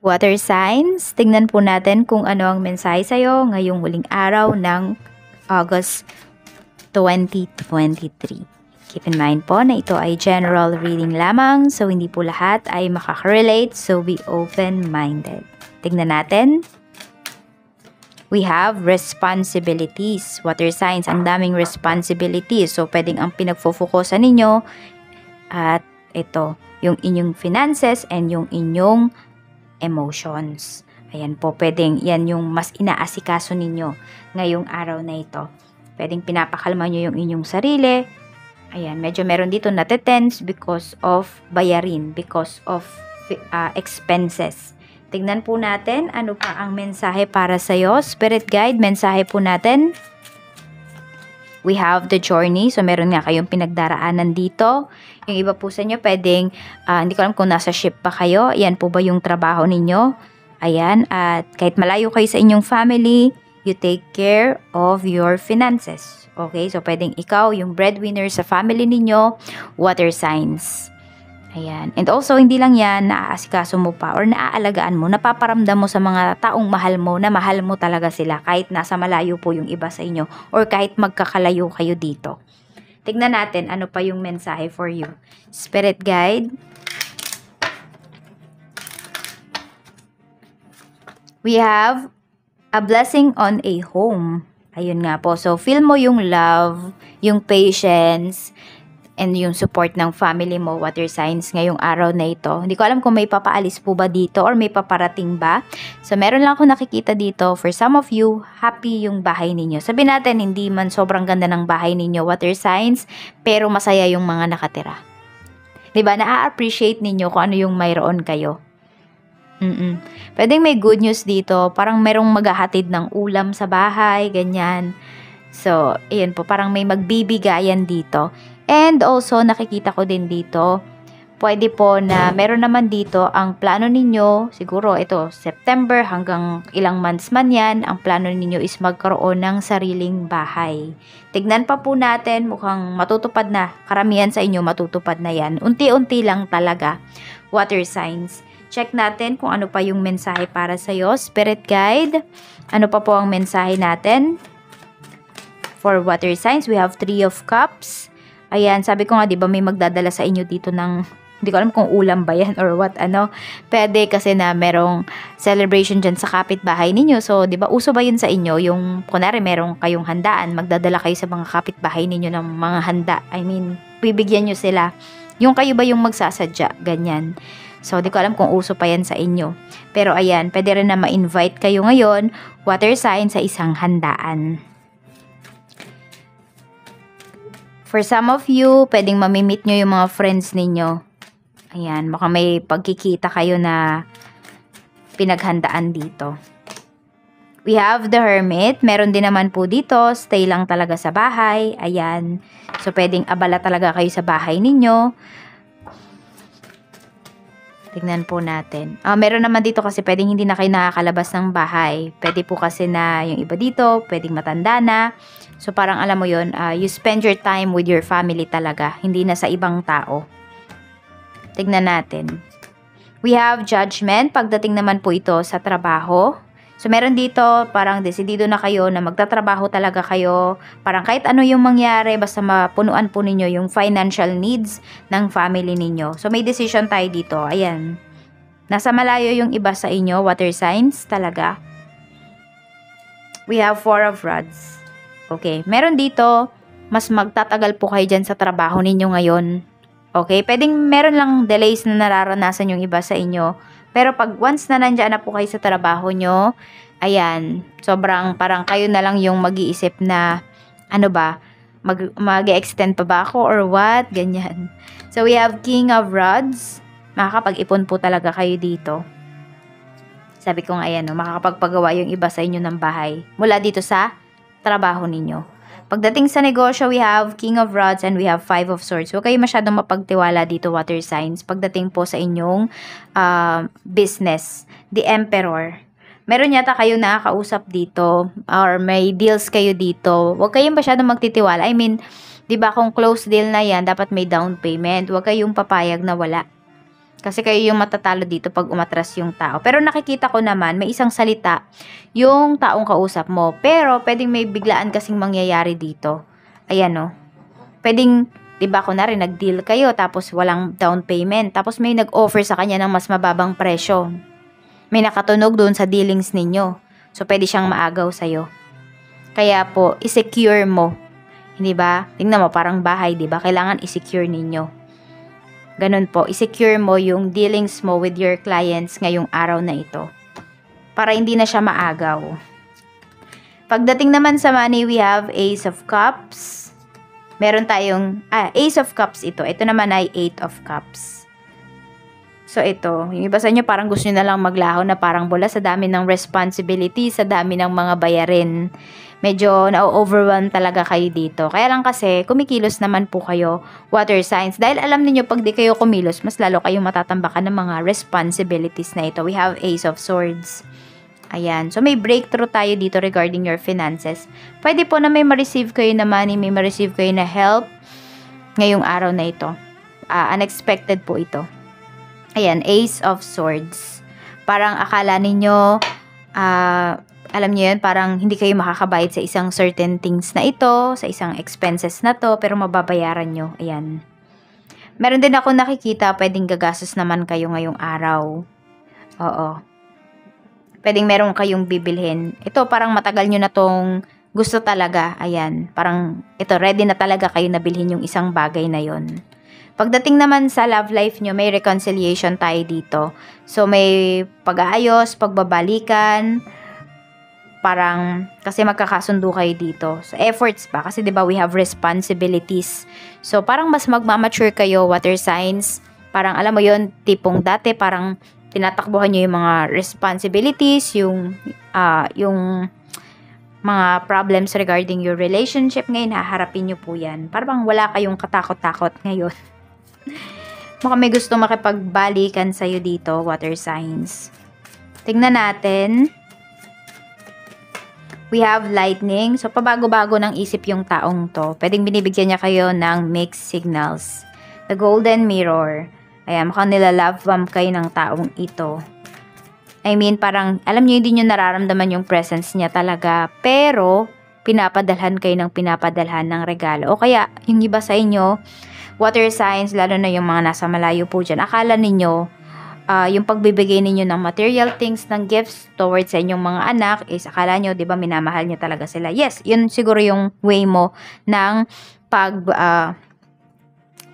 Water signs, tingnan po natin kung ano ang mensahe sa'yo ngayong huling araw ng August 2023. Keep in mind po na ito ay general reading lamang, so hindi po lahat ay makaka-relate, so be open-minded. Tingnan natin. We have responsibilities. Water signs, ang daming responsibilities. So, pwedeng ang pinagfo-focusan ninyo at ito, yung inyong finances and yung inyong emotions. Ayan po, pwedeng yan yung mas inaasikaso ninyo ngayong araw na ito. Pwedeng pinapakalma nyo yung inyong sarili. Ayan, medyo meron dito natetense because of bayarin, because of expenses. Tignan po natin ano pa ang mensahe para sa'yo. Spirit guide, mensahe po natin. We have the journey. So, meron nga kayong pinagdaraanan dito. Yung iba po sa inyo, pwedeng, hindi ko alam kung nasa ship pa kayo. Yan po ba yung trabaho ninyo? Ayan. At kahit malayo kayo sa inyong family, you take care of your finances. Okay? So, pwedeng ikaw, yung breadwinner sa family ninyo, water signs. Ayan. And also, hindi lang yan, naaasikaso mo pa or naaalagaan mo, napaparamdam mo sa mga taong mahal mo na mahal mo talaga sila kahit nasa malayo po yung iba sa inyo or kahit magkakalayo kayo dito. Tignan natin ano pa yung mensahe for you. Spirit guide. We have a blessing on a home. Ayun nga po. So, feel mo yung love, yung patience, and yung support ng family mo, water signs, ngayong araw na ito. Hindi ko alam kung may papaalis po ba dito or may paparating ba. So, meron lang ako nakikita dito. For some of you, happy yung bahay ninyo. Sabihin natin, hindi man sobrang ganda ng bahay ninyo, water signs, pero masaya yung mga nakatira. Diba? Na-appreciate ninyo kung ano yung mayroon kayo. Pwedeng may good news dito. Parang merong maghahatid ng ulam sa bahay, ganyan. So, ayan po, parang may magbibigayan dito. And also, nakikita ko din dito, pwede po na meron naman dito ang plano ninyo, siguro ito, September hanggang ilang months man yan, ang plano ninyo is magkaroon ng sariling bahay. Tignan pa po natin, mukhang matutupad na, karamihan sa inyo matutupad na yan. Unti-unti lang talaga, water signs. Check natin kung ano pa yung mensahe para sa'yo, spirit guide. Ano pa po ang mensahe natin? For water signs, we have 3 of cups. Ayan, sabi ko nga, di ba may magdadala sa inyo dito ng, hindi ko alam kung ulam ba yan or what, ano. Pwede kasi na merong celebration dyan sa kapitbahay ninyo. So, di ba, uso ba yun sa inyo? Yung, kunwari, merong kayong handaan, magdadala kayo sa mga kapitbahay ninyo ng mga handa. I mean, bibigyan nyo sila. Yung kayo ba yung magsasadya? Ganyan. So, di ko alam kung uso pa yan sa inyo. Pero, ayan, pwede rin na ma-invite kayo ngayon, water sign, sa isang handaan. For some of you, pwedeng mamimit nyo yung mga friends ninyo. Ayan, baka may pagkikita kayo na pinaghandaan dito. We have the hermit. Meron din naman po dito, stay lang talaga sa bahay. Ayan. So, pwedeng abala talaga kayo sa bahay ninyo. Tignan po natin. Meron naman dito kasi pwedeng hindi na kayo nakakalabas ng bahay. Pwede po kasi na yung iba dito, pwedeng matanda na. So, parang alam mo yun, you spend your time with your family talaga. Hindi na sa ibang tao. Tignan natin. We have judgment. Pagdating naman po ito sa trabaho. So, meron dito, parang desidido na kayo na magtatrabaho talaga kayo. Parang kahit ano yung mangyari, basta mapunuan po ninyo yung financial needs ng family ninyo. So, may decision tayo dito. Ayan. Nasa malayo yung iba sa inyo, water signs talaga. We have 4 of rods. Okay. Meron dito, mas magtatagal po kayo dyan sa trabaho ninyo ngayon. Okay. Pwedeng meron lang delays na nararanasan yung iba sa inyo. Pero pag once na nandyan na po kayo sa trabaho nyo, ayan, sobrang parang kayo na lang yung mag-iisip na, ano ba, mag-extend pa ba ako or what? Ganyan. So, we have King of Rods. Makakapag-ipon po talaga kayo dito. Sabi ko nga, ayan, no, makakapagpagawa yung iba sa inyo ng bahay. Mula dito sa trabaho ninyo. Pagdating sa negosyo, we have King of Rods and we have 5 of Swords. Huwag kayo masyadong mapagtiwala dito, water signs. Pagdating po sa inyong business, the Emperor. Meron yata kayo nakakausap dito or may deals kayo dito. Huwag kayong masyadong magtitiwala. I mean, di ba kung close deal na yan, dapat may down payment. Huwag kayong papayag na wala. Kasi kayo yung matatalo dito pag umatras yung tao. Pero nakikita ko naman, may isang salita yung taong kausap mo. Pero pwedeng may biglaan kasing mangyayari dito. Ayan o. Pwedeng, diba kunwari nag-deal kayo tapos walang down payment. Tapos may nag-offer sa kanya ng mas mababang presyo. May nakatunog doon sa dealings ninyo. So pwede siyang maagaw sa'yo. Kaya po, i-secure mo. Hindi ba? Tingnan mo, parang bahay, di ba? Kailangan i-secure ninyo. Ganun po, i-secure mo yung dealings mo with your clients ngayong araw na ito. Para hindi na siya maagaw. Pagdating naman sa money, we have Ace of Cups. Meron tayong, Ace of Cups ito. Ito naman ay Eight of Cups. So ito, yung iba sa inyo parang gusto nyo na lang maglaho na parang bola sa dami ng responsibility, sa dami ng mga bayarin. Medyo na-overwhelm talaga kayo dito. Kaya lang kasi, kumikilos naman po kayo, water signs. Dahil alam niyo pag di kayo kumilos, mas lalo kayong matatambakan ng mga responsibilities na ito. We have Ace of Swords. Ayan. So, may breakthrough tayo dito regarding your finances. Pwede po na may ma-receive kayo na money, may ma-receive kayo na help ngayong araw na ito. Unexpected po ito. Ayan. Ace of Swords. Parang akala ninyo, alam niyo yun, parang hindi kayo makakabayad sa isang certain things na ito, sa isang expenses na to, pero mababayaran nyo. Ayan. Meron din ako nakikita, pwedeng gagastos naman kayo ngayong araw. Oo. Pwedeng meron kayong bibilhin. Ito, parang matagal nyo na tong gusto talaga. Ayan. Parang, ito, ready na talaga kayo na bilhin yung isang bagay na yon. Pagdating naman sa love life nyo, may reconciliation tayo dito. So, may pag-aayos, pagbabalikan, parang, kasi magkakasundo kayo dito. So, efforts pa. Kasi, di ba we have responsibilities. So, parang mas magmamature kayo, water signs. Parang, alam mo yon tipong dati, parang, tinatakbuhan nyo yung mga responsibilities, yung mga problems regarding your relationship. Ngayon, haharapin nyo po yan. Parang wala kayong katakot-takot ngayon. Mukhang may gusto makipagbalikan sa'yo dito, water signs. Tingnan natin. We have lightning. So, pabago-bago ng isip yung taong to. Pwedeng binibigyan niya kayo ng mixed signals. The golden mirror. Ayan, mukhang nila-love bomb kayo ng taong ito. I mean, parang, alam niyo, hindi niyo nararamdaman yung presence niya talaga. Pero, pinapadalhan kayo ng pinapadalhan ng regalo. O kaya, yung iba sa inyo, water signs, lalo na yung mga nasa malayo po dyan, akala ninyo, yung pagbibigay ninyo ng material things, ng gifts towards sa inyong mga anak, is akala nyo, di ba, minamahal nyo talaga sila. Yes, yun siguro yung way mo ng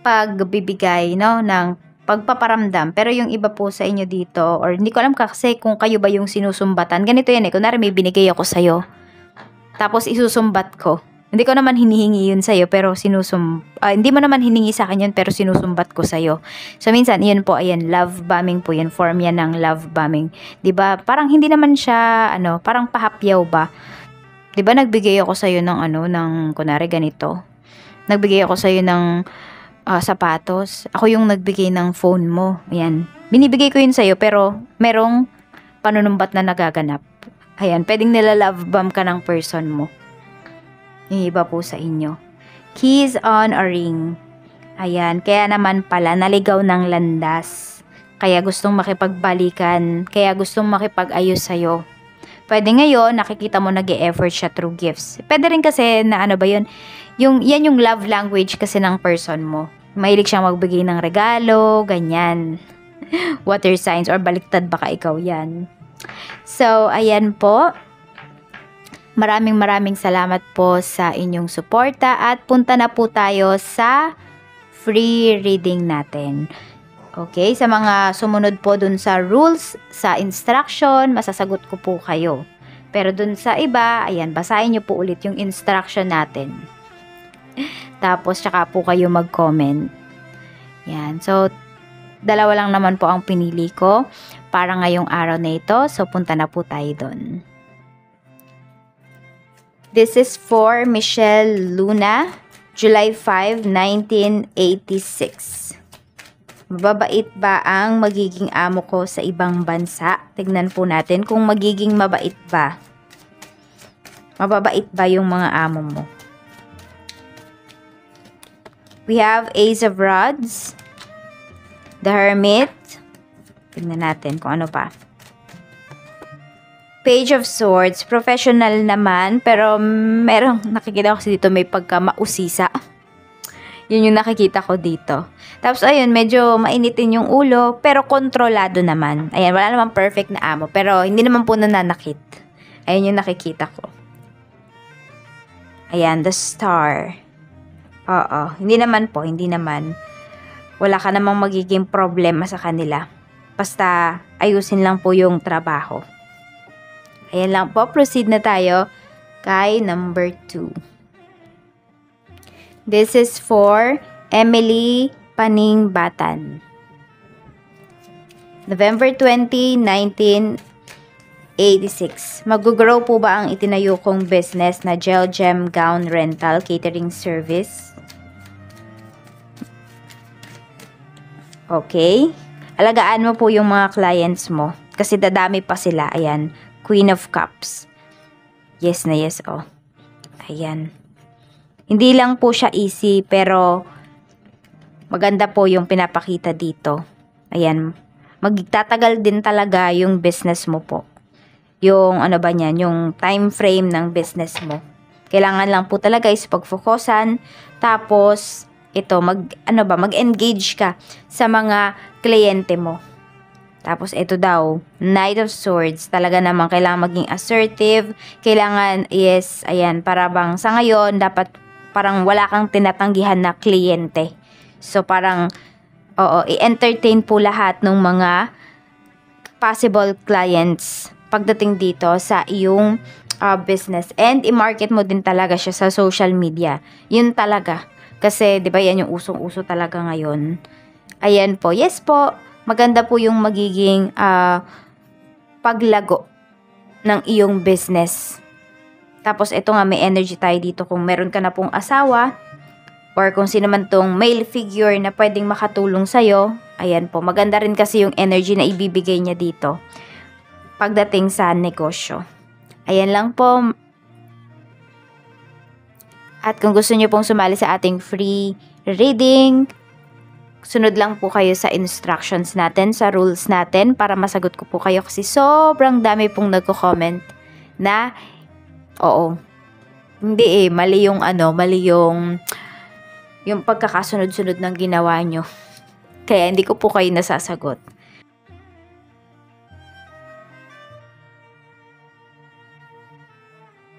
pagbibigay, no, ng pagpaparamdam. Pero yung iba po sa inyo dito, or hindi ko alam kasi kung kayo ba yung sinusumbatan, ganito yan eh, kunwari may binigay ako sa'yo, tapos isusumbat ko. Hindi ko naman hinihingi yun sa'yo, pero hindi mo naman hiningi sa akin yun, pero sinusumbat ko sa'yo. So, minsan, yun po, ayan, love bombing po yun. Form yan ng love bombing. Diba? Parang hindi naman siya, parang pahapyaw ba? Diba, nagbigay ako sa'yo ng kunwari ganito. Nagbigay ako sa'yo ng sapatos. Ako yung nagbigay ng phone mo. Ayan. Binibigay ko yun sa'yo, pero merong panunumbat na nagaganap. Ayan, pwedeng nila-love bomb ka ng person mo. Yung iba po sa inyo. Keys on a ring. Ayan, kaya naman pala naligaw ng landas. Kaya gustong makipagbalikan, kaya gustong makipag-ayos sa'yo. Pwede ngayon, nakikita mo nag-e-effort siya through gifts. Pwede rin kasi na yan yung love language kasi ng person mo. Mahilig siyang magbigay ng regalo, ganyan. Water signs, or baliktad baka ikaw yan. So, ayan po. Maraming salamat po sa inyong suporta at punta na po tayo sa free reading natin. Okay, sa mga sumunod po dun sa rules, sa instruction, masasagot ko po kayo. Pero dun sa iba, ayan, basahin nyo po ulit yung instruction natin. Tapos, tsaka po kayo mag-comment. Yan, so, dalawa lang naman po ang pinili ko para ngayong araw na ito. So, punta na po tayo dun. This is for Michelle Luna, July 5, 1986. Mababait ba ang magiging amo ko sa ibang bansa? Tignan po natin kung magiging mabait ba. Mababait ba yung mga amo mo? We have Ace of Rods, the Hermit, Tingnan natin kung ano pa. Page of Swords, professional naman, pero merong nakikita ko kasi dito may pagka-mausisa. Yun yung nakikita ko dito. Tapos ayun, medyo mainitin yung ulo, pero kontrolado naman. Ayan, wala namang perfect na amo, pero hindi naman po nananakit. Ayun yung nakikita ko. Ayan, the Star. Oo, hindi naman po, hindi naman. Wala ka namang magiging problema sa kanila. Basta ayusin lang po yung trabaho. Ayan lang po, proceed na tayo kay number 2. This is for Emily Paningbatan. November 20, 1986. Mag-grow po ba ang itinayo kong business na Gel Gem Gown Rental Catering Service? Okay. Alagaan mo po yung mga clients mo kasi dadami pa sila. Ayan. Queen of Cups. Yes na yes, oh. Ayan. Hindi lang po siya easy, pero maganda po yung pinapakita dito. Ayan. Magtatagal din talaga yung business mo po. Yung ano ba niyan, yung time frame ng business mo. Kailangan lang po talaga is pagfokusan. Tapos, ito, mag-engage ka sa mga kliyente mo. Tapos, ito daw, Knight of Swords. Talaga naman, kailangan maging assertive. Kailangan, yes, ayan, para bang sa ngayon, dapat parang wala kang tinatanggihan na kliyente. So, parang, oo, i-entertain po lahat ng mga possible clients pagdating dito sa iyong business. And, i-market mo din talaga siya sa social media. Yun talaga. Kasi, di ba, yan yung usong-uso talaga ngayon. Ayan po. Yes po. Maganda po yung magiging paglago ng iyong business. Tapos ito nga, may energy tayo dito kung meron ka na pong asawa or kung sino man tong male figure na pwedeng makatulong sa'yo. Ayan po, maganda rin kasi yung energy na ibibigay niya dito pagdating sa negosyo. Ayan lang po. At kung gusto niyo pong sumali sa ating free reading, sunod lang po kayo sa instructions natin, sa rules natin para masagot ko po kayo kasi sobrang dami pong nagko-comment na oo. Hindi mali yung yung pagkakasunod-sunod ng ginawa nyo. Kaya hindi ko po kayo nasasagot.